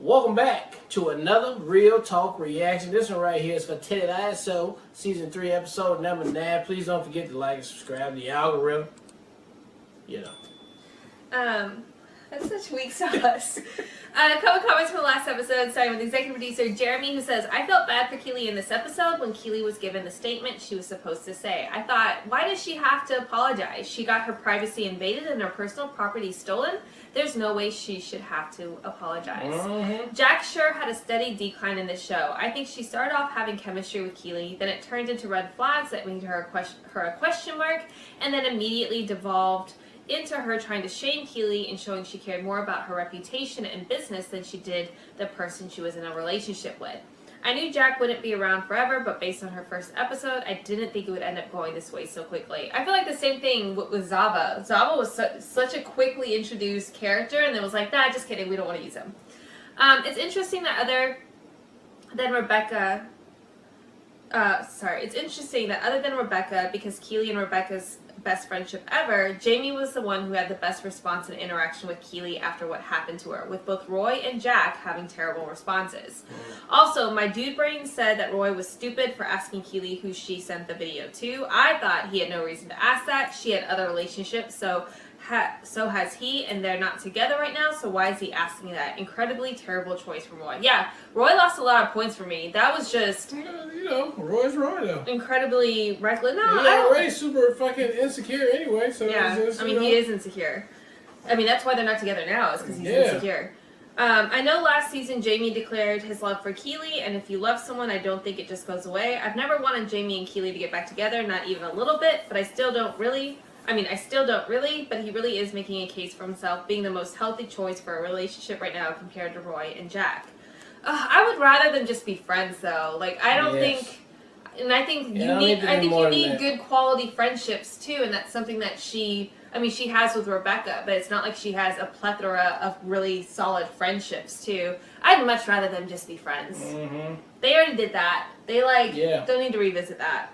Welcome back to another Real Talk reaction. This one right here is for Ted Lasso, Season 3, Episode number 9. Please don't forget to like and subscribe to the algorithm. You know. That's such weak sauce. A couple comments from the last episode, starting with executive producer Jeremy, who says, I felt bad for Keely in this episode when Keely was given the statement she was supposed to say. I thought, why does she have to apologize? She got her privacy invaded and her personal property stolen. There's no way she should have to apologize. Jack sure had a steady decline in this show. I think she started off having chemistry with Keely, then it turned into red flags that made her a question mark, and then immediately devolved into her trying to shame Keely and showing she cared more about her reputation and business than she did the person she was in a relationship with. I knew Jack wouldn't be around forever, but based on her first episode, I didn't think it would end up going this way so quickly. I feel like the same thing with Zava. Zava was such a quickly introduced character, and it was like, nah, just kidding, we don't want to use him. It's interesting that other than Rebecca, because Keely and Rebecca's best friendship ever, Jamie was the one who had the best response and interaction with Keely after what happened to her, with both Roy and Jack having terrible responses. Also, my dude brain said that Roy was stupid for asking Keely who she sent the video to. I thought he had no reason to ask that. She had other relationships, so has he, and they're not together right now, so why is he asking that? Incredibly terrible choice from Roy. Yeah, Roy lost a lot of points for me. That was just... You know, Roy's Roy, though. Incredibly reckless. No, he's already super fucking insecure anyway, so... Yeah, I mean, he is insecure. I mean, that's why they're not together now, is because he's insecure. I know last season Jamie declared his love for Keely, and if you love someone, I don't think it just goes away. I've never wanted Jamie and Keely to get back together, not even a little bit, but I still don't really, but he really is making a case for himself being the most healthy choice for a relationship right now compared to Roy and Jack. I would rather them just be friends, though. Like, I don't think, and I think you need good quality friendships, too, and that's something that she has with Rebecca, but it's not like she has a plethora of really solid friendships, too. I'd much rather them just be friends. They already did that. They, don't need to revisit that.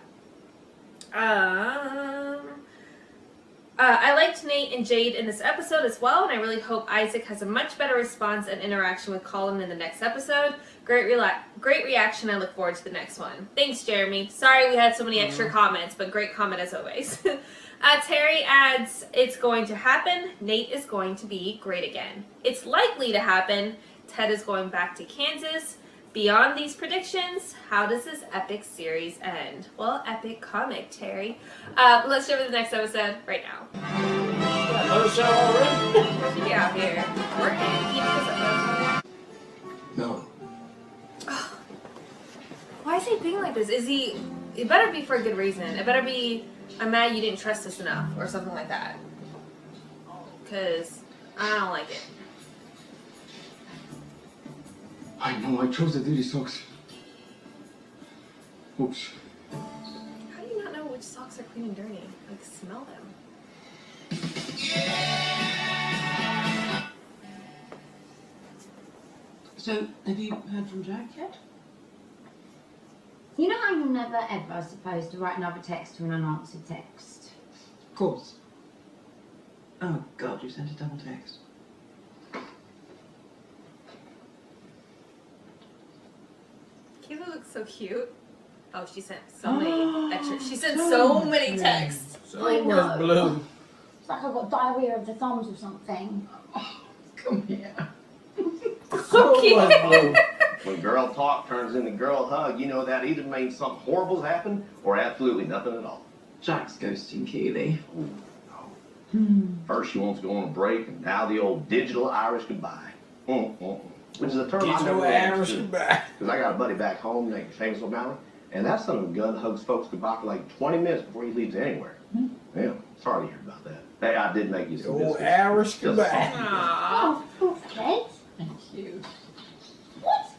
I liked Nate and Jade in this episode as well, and I really hope Isaac has a much better response and interaction with Colin in the next episode. Great reaction. I look forward to the next one. Thanks, Jeremy. Sorry we had so many extra comments, but great comment as always. Terry adds, it's going to happen. Nate is going to be great again. It's likely to happen. Ted is going back to Kansas. Beyond these predictions, how does this epic series end? Well, epic comic, Terry. Let's jump to the next episode right now. Another show already? Get out here. Working. Keep this up. No. Why is he being like this? It better be for a good reason. It better be, I'm mad you didn't trust us enough, or something like that. Because I don't like it. I know, I chose the dirty socks. Oops. How do you not know which socks are clean and dirty? Like, smell them. So, have you heard from Jack yet? You know how you're never ever supposed to write another text to an unanswered text? Of course. Oh, God, you sent a double text. Kayla looks so cute. Oh, she sent so many extra. She sent so many texts. So much blue. It's like I've got diarrhea of the thumbs or something. Oh, come here. So much blue. When girl talk turns into girl hug, you know that either means something horrible's happened or absolutely nothing at all. Jack's ghosting Keely. Ooh, no. First she wants to go on a break, and now the old digital Irish goodbye. Which is a term I never Irish goodbye. Because I got a buddy back home named Famous O'Malley, and that son of a gun hugs folks goodbye for like 20 minutes before he leaves anywhere. Yeah, sorry to hear about that. Hey, I did make you some old biscuits. Irish goodbye. Oh, poor Ted. Thank you. What?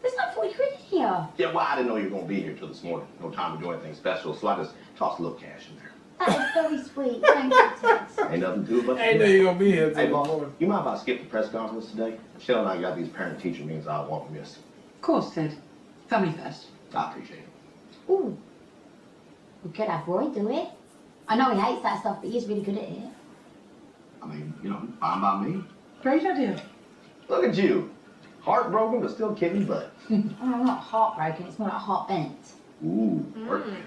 There's no 40 quid in here. Yeah, well, I didn't know you were going to be here till this morning. No time to do anything special, so I just tossed a little cash in there. That is very sweet. Thank you, Ted. Ain't nothing to it but I ain't know you're gonna be here Hey, till boss, morning. you mind if I skip the press conference today? Michelle and I got these parent-teacher meetings I won't miss. Of course, Ted. Family first. I appreciate it. Ooh. We could have Roy do it. I know he hates that stuff, but he's really good at it. I mean, you know, fine by me. Great idea. Look at you. Heartbroken, but still kicking butt. Oh, I'm not heartbroken, it's more like heart bent. Ooh, heartbent.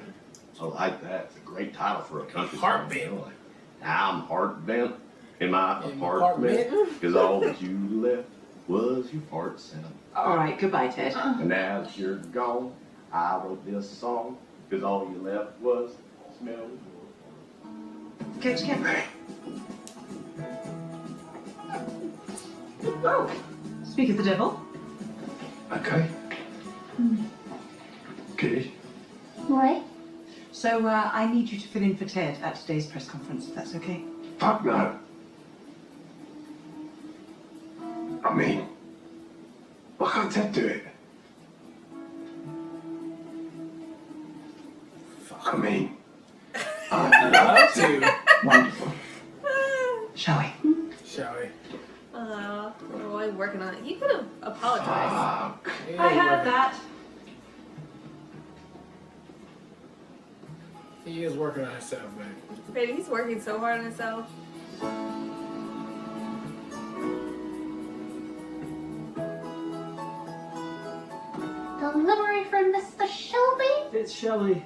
I like that. It's a great title for a country song. Heart bent. Like, I'm heart bent in my In my apartment, apartment. because all that you left was your heart sound. All right, goodbye, Ted. And now that you're gone, I wrote this song, because all you left was smell of your Get together. Oh, speak of the devil. Okay. Good. Why? So I need you to fill in for Ted at today's press conference, if that's okay. Fuck no. I mean, why can't Ted do it? I mean, I'd love to. Wonderful. Shall we? Shall we? Oh, I'm working on it. You could have apologized. Fuck. Yeah, I heard right. that. He is working on himself, man. Baby, he's working so hard on himself. Delivery from Mr. Shelby? It's Shelley.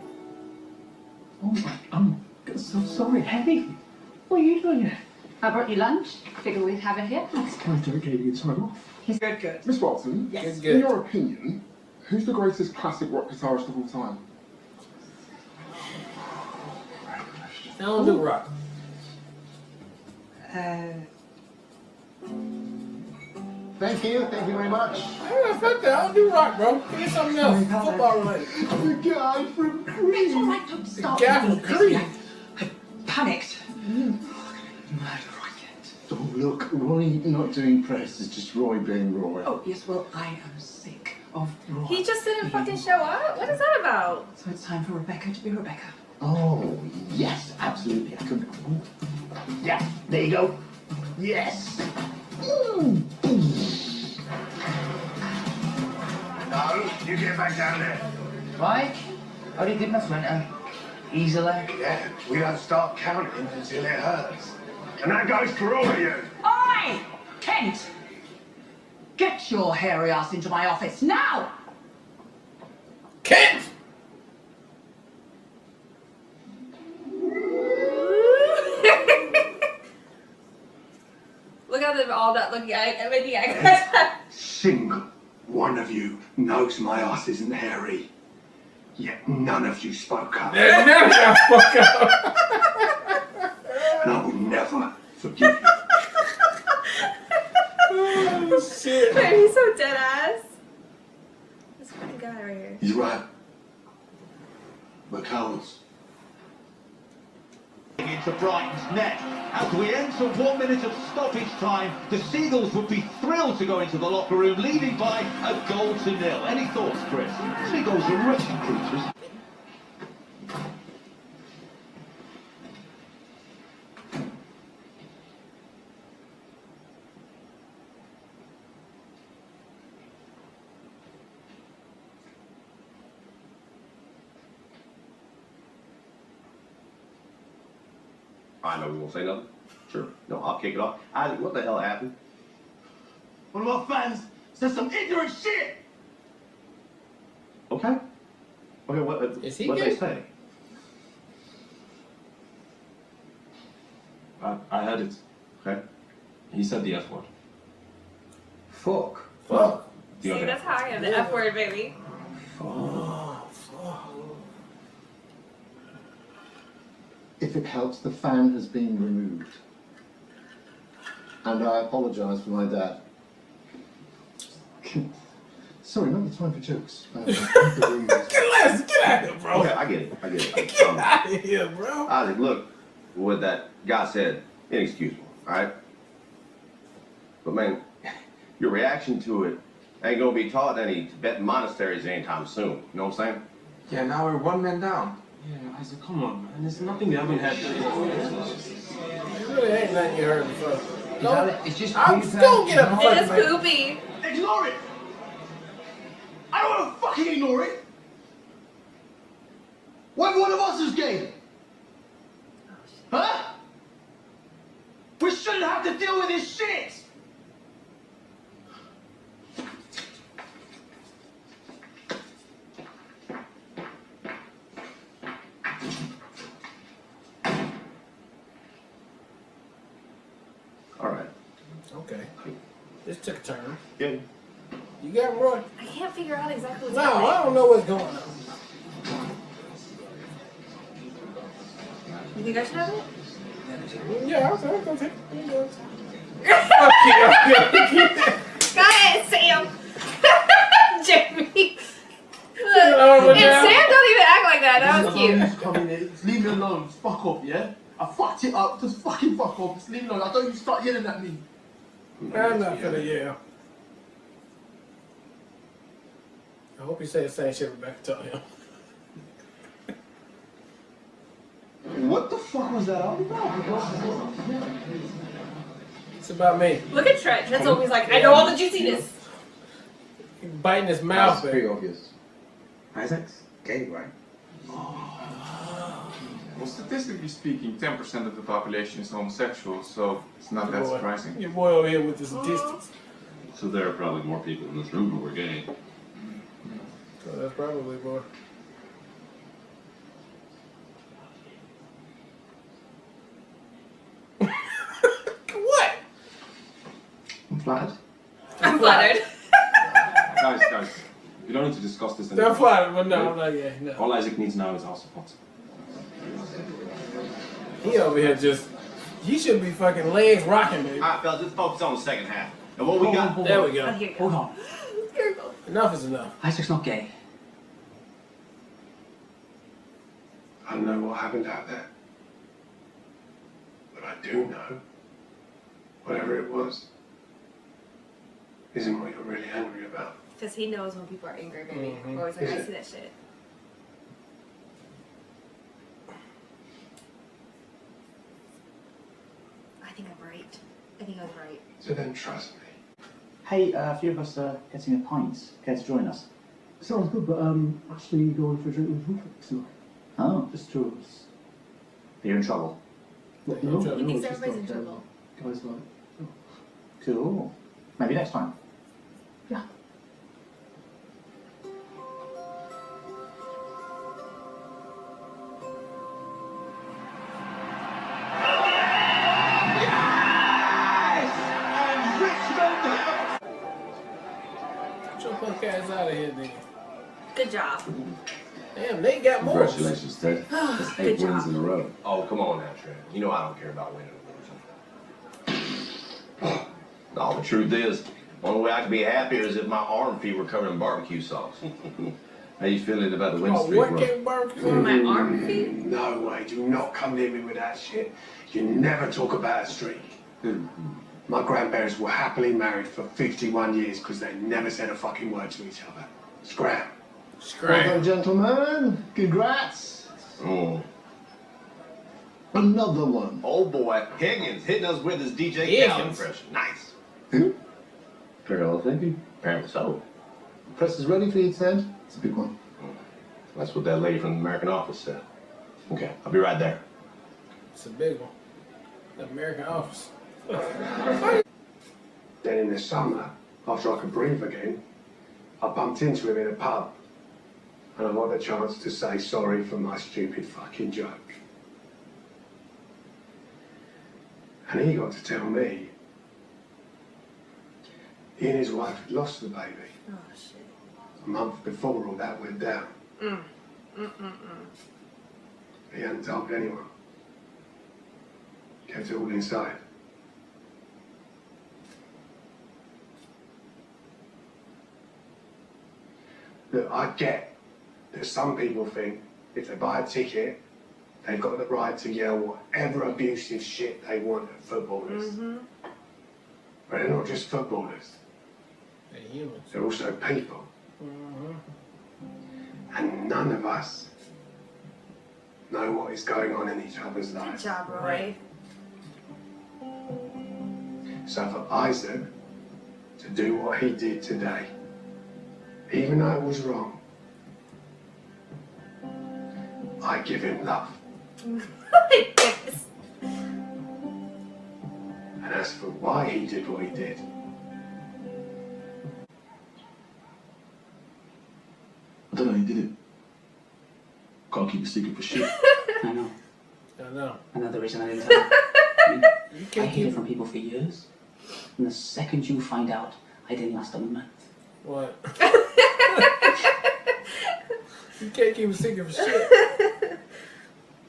Oh my, I'm so sorry. Hey, what are you doing here? I brought you lunch. Figure we'd have it here. Can I do it? Gave you time off. Good, good. Miss Watson, Yes. in Good. your opinion, who's the greatest classic rock guitarist of all time? I don't do rock. Thank you very much. Yeah, fuck that. I don't do rock, bro. Give me something else. Football related. The guy from It's all Creed. right, don't start. guy from with me. Creed. I panicked. Murder I get. Oh, look, Roy not doing press is just Roy being Roy. Oh, yes, well, I am sick of Roy. He just didn't fucking show up? What is that about? So it's time for Rebecca to be Rebecca. Oh, yes, absolutely. I couldn't. Yeah, there you go. Yes. No, you get back down there. Right? Only did my splinter. Easily. Yeah, we don't start counting until it hurts. And that goes for all of you. Oi! Kent! Get your hairy ass into my office now! Kent! Look how they're all not looking at me. Yeah. Single one of you knows my ass isn't hairy. Yet none of you spoke up. Now y'all fuck up. And I will never forgive you. Oh, shit. Baby, he's so dead ass. This fucking guy right here. He's right. We're cowards. Into Brighton's net. As we enter 1 minute of stoppage time, the Seagulls would be thrilled to go into the locker room, leading by a 0-0. Any thoughts, Chris? Seagulls are wretched creatures. I know we won't say nothing. Sure. No, I'll kick it off. Isaac, what the hell happened? One of our fans says some ignorant shit. Okay. Okay, what Is he what'd gay? they say? I heard it. Okay. He said the F word. Fuck. Fuck. See, that's how I am, the F word, baby. Oh, fuck. If it helps, the fan has been removed. And I apologise for my dad. Sorry, not the time for jokes. Get out of here, bro. Okay, I get it. Get out of here, bro. Isaac, look, what that guy said, inexcusable, alright? But man, your reaction to it ain't gonna be taught in any Tibetan monasteries anytime soon. You know what I'm saying? Yeah, now we're one man down. Yeah, Isaac, come on, man. There's nothing we haven't had. It really ain't nothing you heard before. No, it's just I'm poop, still get up. It is poopy. Ignore it! I don't want to fucking ignore it! What if one of us is gay? Huh? We shouldn't have to deal with this shit! Okay. This took a turn. Yeah. You got him, Roy? I can't figure out exactly what's No, happening. I don't know what's going on. You think I should have it? Yeah, I'll take it. Okay. Got it, Sam. Jamie. over And now. Sam don't even act like that. That was cute. Come in here. Just leave me alone. Just fuck off, yeah? I fucked it up. Just fucking fuck off. Just leave me alone. I don't even start yelling at me. I'm not gonna yell. I hope you say the same shit Rebecca told him. What the fuck was that all about? It's about me. Look at Trent. Trent's always like, I know all the juiciness. He's biting his mouth. That's pretty obvious. Isaac's gay, right? Well, statistically speaking, 10% of the population is homosexual, so it's not that surprising. Your boy over here with the statistics. So there are probably more people in this room who are gay. So that's probably more. What? I'm flattered. I'm flattered. Guys, you don't need to discuss this They're anymore. flattered, but no, I'm not gay. No. All Isaac needs now is our support. He over here just. He should be fucking legs rocking, baby. All right, fellas, let's focus on the second half. And what we got? There we go. Oh, here you go. Hold on. Here you go. Enough is enough. Isaac's not gay. I don't know what happened out there. But I do know, whatever it was, isn't what you're really angry about. Because he knows when people are angry, baby. Mhm. Always like, Is I it? see that shit. I think I'm right. I think I was right. So then trust me. Hey, a few of us are getting a pint. Care to join us? Sounds good, but actually going for a drink with Rupert, so Oh, just two of us. are you in trouble? What, Yeah, no? he thinks Just everybody's in like, trouble. Guys like, oh. Cool. Maybe next time. Yeah. And Richmond Get your punk ass out of here, nigga. Good job. Damn, they got more. Congratulations, Ted. That's Good 8 job. wins in a row. Oh, come on now, Trent. You know I don't care about winning or losing. No, the truth is, the only way I could be happier is if my arm feet were covered in barbecue sauce. How you feeling about the win Oh, streak, what bro? came barbecue? My arm feet? No way, do not come near me with that shit. You never talk about a streak. My grandparents were happily married for 51 years because they never said a fucking word to each other. Scram. Well Scram. done, gentlemen. Congrats. Mm. Another one. Oh boy, Higgins hitting us with his DJ Khaled Higgins. impression. Nice. Very well, thank you. Apparently so. Press is ready for you, Ted. It's a big one. That's what that lady from the American office said. Okay, I'll be right there. It's a big one. The American Office. Then in the summer, after I could breathe again, I bumped into him in a pub. And I got the chance to say sorry for my stupid fucking joke. And he got to tell me he and his wife had lost the baby Oh, shit. a month before all that went down. He hadn't told anyone. Kept it all inside. Look, I get that some people think if they buy a ticket, they've got the right to yell whatever abusive shit they want at footballers. But they're not just footballers, They're humans. they're also people. And none of us know what is going on in each other's Good lives. job, Roy. So for Isaac to do what he did today, even though it was wrong, I give him love. My goodness. And as for why he did what he did, I don't know, he did it. Can't keep a secret for shit. I know. I know. Another reason I didn't tell you. I You mean, I can't hid it keep. from people for years. And the second you find out, I didn't last a month. What? You can't keep a secret for shit.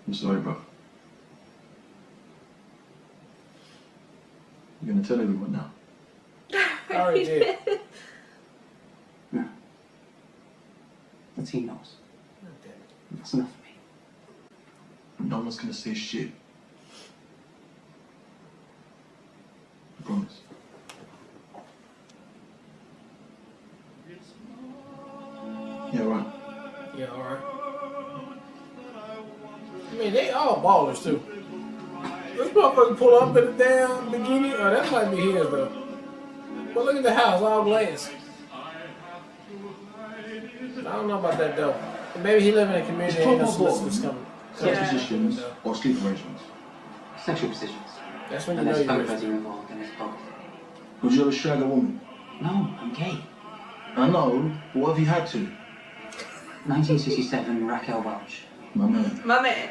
I'm sorry, bro. You're gonna tell everyone now. I already did. No. The team knows. That's enough for me. No one's gonna say shit. I promise. Yeah, right. Yeah, alright. I mean, they all ballers too. This motherfucker pull up in the damn bikini. Oh, that might be his though. But look at the house, all glass. I don't know about that though. Maybe he live in a community and ain't no solicitors coming. Sex positions or sleep arrangements. Sexual positions. That's when you Unless know you're both are involved, and it's both. Would you ever shag a woman? No, I'm gay. I know, but what have you had to? 1967, Raquel Welch. My man. My man.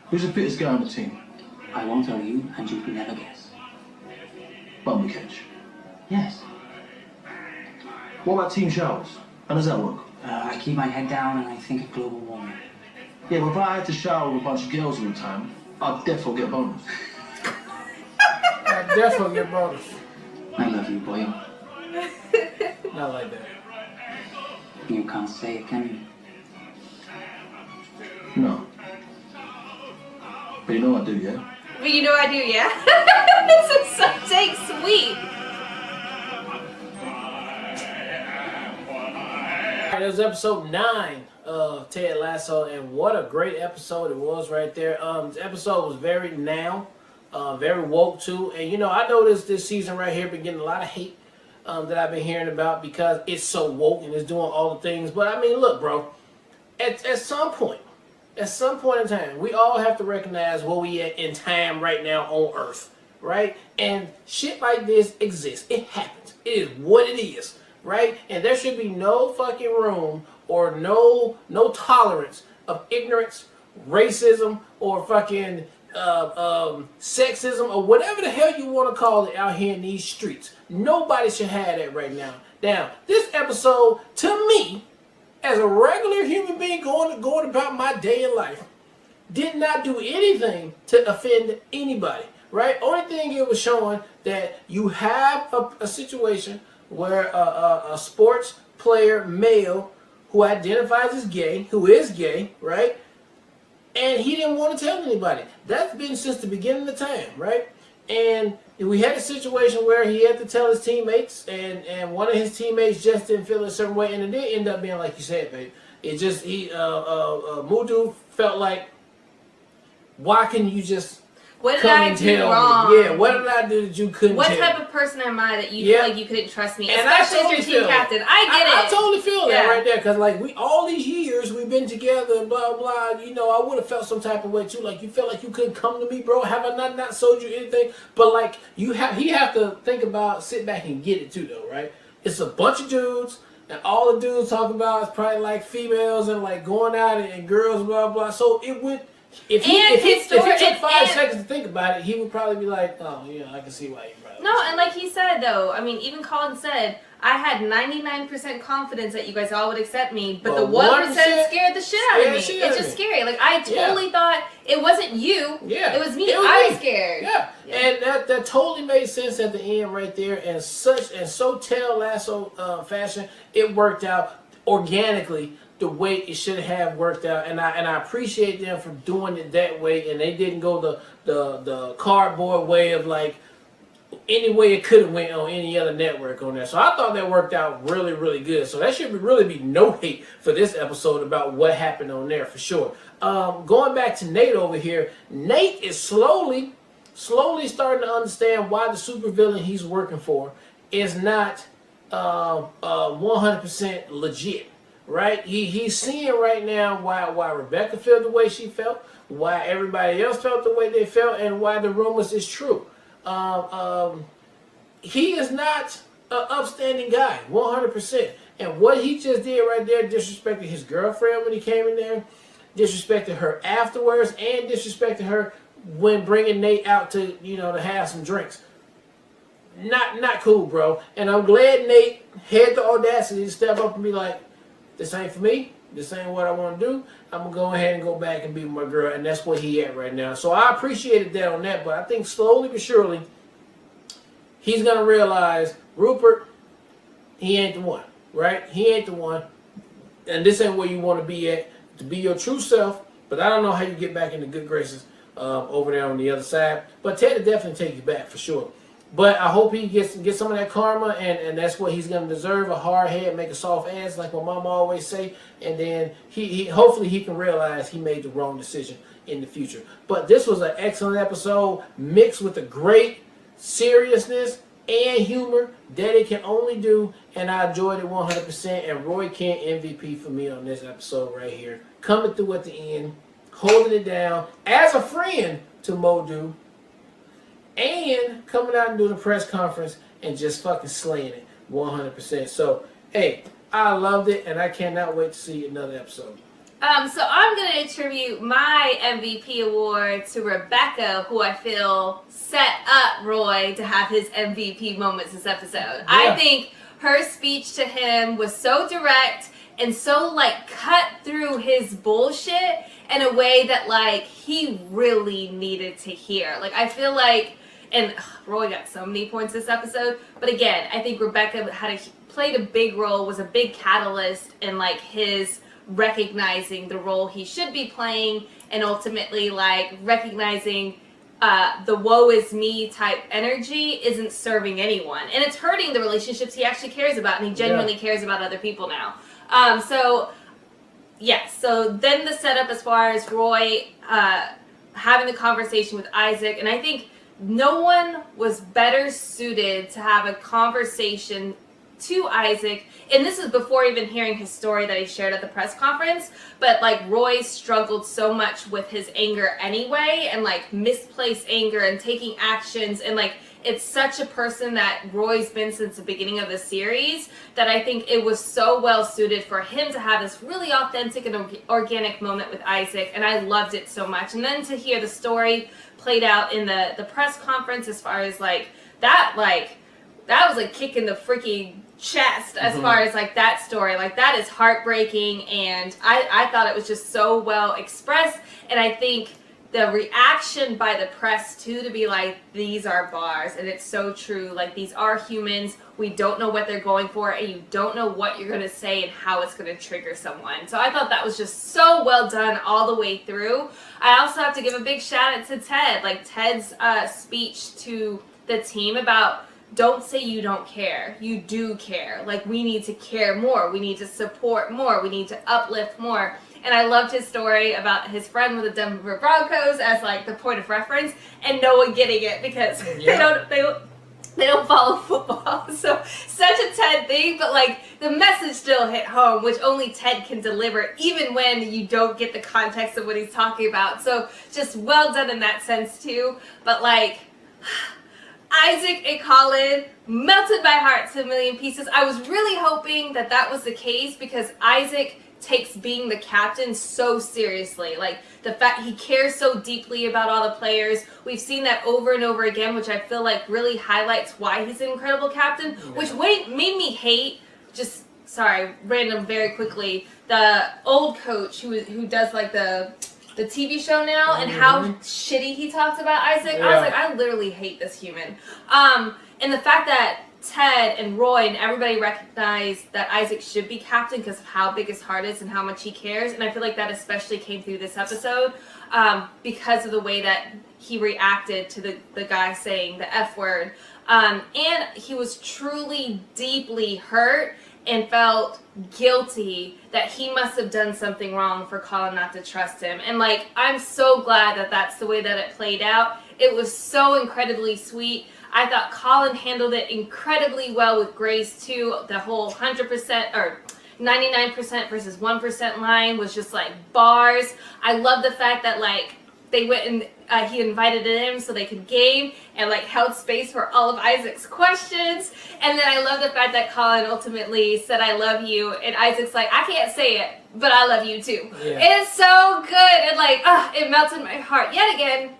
Who's the fittest guy on the team? I won't tell you, and you can never guess. Bumble catch. Yes. What about team showers? How does that work? I keep my head down and I think of global warming. Yeah, well, if I had to shower with a bunch of girls all the time, I'd definitely get bonus. I definitely get bonus. I love you, boy. Not like that. You can't say it, can you? No. But you know I do, yeah? But you know I do, yeah? This is so take sweet. Alright, that was episode 9 of Ted Lasso, and what a great episode it was right there. This episode was very very woke too, and you know, I noticed this season right here been getting a lot of hate that I've been hearing about because it's so woke and it's doing all the things. But I mean, look, bro, at some point in time, we all have to recognize where we at in time right now on Earth, right? And shit like this exists. It happens. It is what it is, right? And there should be no fucking room or no tolerance of ignorance, racism, or fucking sexism, or whatever the hell you want to call it out here in these streets. Nobody should have that right now. Now, this episode, to me, as a regular human being going about my day in life, did not do anything to offend anybody, right? Only thing it was showing that you have a situation where a sports player, male, who identifies as gay, who is gay, right? And he didn't want to tell anybody. That's been since the beginning of time, right? And we had a situation where he had to tell his teammates, and one of his teammates just didn't feel a certain way, and it did end up being like you said, babe. It just, Mudu felt like, why can you just What did I do wrong? Me? Yeah, what did I do that you couldn't What tell type of person am I that you feel like you couldn't trust me? And Especially I as your team captain. I get it. I totally feel that Yeah. right there. Because, like, all these years we've been together and blah, blah, you know, I would have felt some type of way, too. Like, you felt like you couldn't come to me, bro. Have I not sold you anything? But, like, he have to think about, sit back and get it, too, though, right? It's a bunch of dudes. And all the dudes talk about is probably, like, females and, like, going out and girls, blah, blah. So, it would... If he took 5 seconds to think about it, he would probably be like, oh, yeah, I can see why you brought it. No, and like he said, though, I mean, even Colin said, I had 99% confidence that you guys all would accept me, but the 1% scared the shit out of me. It's just scary. Like, I totally thought it wasn't you. Yeah. It was me. I was scared. Yeah. And that totally made sense at the end right there. And so Ted Lasso fashion, it worked out organically the way it should have worked out, and I appreciate them for doing it that way, and they didn't go the cardboard way of like any way it could have went on any other network on there. So I thought that worked out really, really good. So that should really be no hate for this episode about what happened on there for sure. Going back to Nate over here, Nate is slowly starting to understand why the supervillain he's working for is not 100% legit. Right? He's seeing right now why Rebecca felt the way she felt, why everybody else felt the way they felt, and why the rumors is true. He is not an upstanding guy, 100%. And what he just did right there disrespected his girlfriend when he came in there, disrespected her afterwards, and disrespected her when bringing Nate out to, to have some drinks. not cool, bro. And I'm glad Nate had the audacity to step up and be like, this ain't for me. This ain't what I want to do. I'm going to go ahead and go back and be with my girl. And that's where he at right now. So I appreciated that on that. But I think slowly but surely, he's going to realize, Rupert, he ain't the one, right? He ain't the one. And this ain't where you want to be at, to be your true self. But I don't know how you get back into good graces over there on the other side. But Ted will definitely take you back for sure. But I hope he gets some of that karma, and that's what he's going to deserve, a hard head, make a soft ass, like my mama always say. And then he hopefully he can realize he made the wrong decision in the future. But this was an excellent episode, mixed with a great seriousness and humor that it can only do, and I enjoyed it 100%. And Roy Kent MVP for me on this episode right here, coming through at the end, holding it down as a friend to Modu, and coming out and doing a press conference and just fucking slaying it 100%. So, hey, I loved it, and I cannot wait to see another episode. So I'm going to attribute my MVP award to Rebecca, who I feel set up Roy to have his MVP moments this episode. Yeah. I think her speech to him was so direct and so, like, cut through his bullshit in a way that, like, he really needed to hear. Like, I feel like, and Roy got so many points this episode, but again, I think Rebecca played a big role, was a big catalyst in, like, his recognizing the role he should be playing, and ultimately, like, recognizing the woe is me type energy isn't serving anyone, and it's hurting the relationships he actually cares about, and he genuinely cares about other people now. So then the setup as far as Roy having the conversation with Isaac, and I think no one was better suited to have a conversation to Isaac, and this is before even hearing his story that he shared at the press conference, but like Roy struggled so much with his anger anyway, and like misplaced anger and taking actions, and like it's such a person that Roy's been since the beginning of the series that I think it was so well suited for him to have this really authentic and organic moment with Isaac, and I loved it so much. And then to hear the story played out in the press conference, as far as like that was like kicking the freaking chest as far as like that story. Like, that is heartbreaking, and I thought it was just so well expressed, and I think the reaction by the press too, to be like, these are bars, and it's so true, like, these are humans, we don't know what they're going for, and you don't know what you're going to say and how it's going to trigger someone. So I thought that was just so well done all the way through. I also have to give a big shout out to Ted, like Ted's speech to the team about, don't say you don't care. You do care. Like, we need to care more. We need to support more. We need to uplift more. And I loved his story about his friend with the Denver Broncos as like the point of reference, and no one getting it because they don't follow football. So such a Ted thing, but like the message still hit home, which only Ted can deliver, even when you don't get the context of what he's talking about. So just well done in that sense too. But like, Isaac and Colin melted my heart to a million pieces. I was really hoping that that was the case, because Isaac takes being the captain so seriously. Like, the fact he cares so deeply about all the players. We've seen that over and over again, which I feel like really highlights why he's an incredible captain, which made me hate, just, sorry, random very quickly, the old coach who does like the TV show now, and how shitty he talks about Isaac. I was like, I literally hate this human. And the fact that Ted and Roy and everybody recognize that Isaac should be captain because of how big his heart is and how much he cares, and I feel like that especially came through this episode because of the way that he reacted to the guy saying the F word, and he was truly deeply hurt and felt guilty that he must have done something wrong for Colin not to trust him. And like, I'm so glad that that's the way that it played out. It was so incredibly sweet. I thought Colin handled it incredibly well with Grace too. The whole 100% or 99% versus 1% line was just like bars. I love the fact that like they went and he invited him so they could game and like held space for all of Isaac's questions. And then I love the fact that Colin ultimately said, I love you. And Isaac's like, I can't say it, but I love you too. Yeah. It is so good. And like, it melted my heart. Yet again,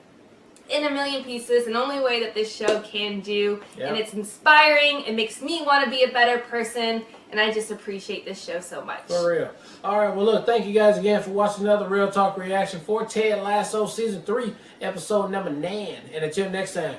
in a million pieces, and only way that this show can do. And it's inspiring. It makes me want to be a better person, and I just appreciate this show so much. For real. All right, well, look, thank you guys again for watching another Real Talk reaction for Ted Lasso Season 3, Episode number 9. And until next time,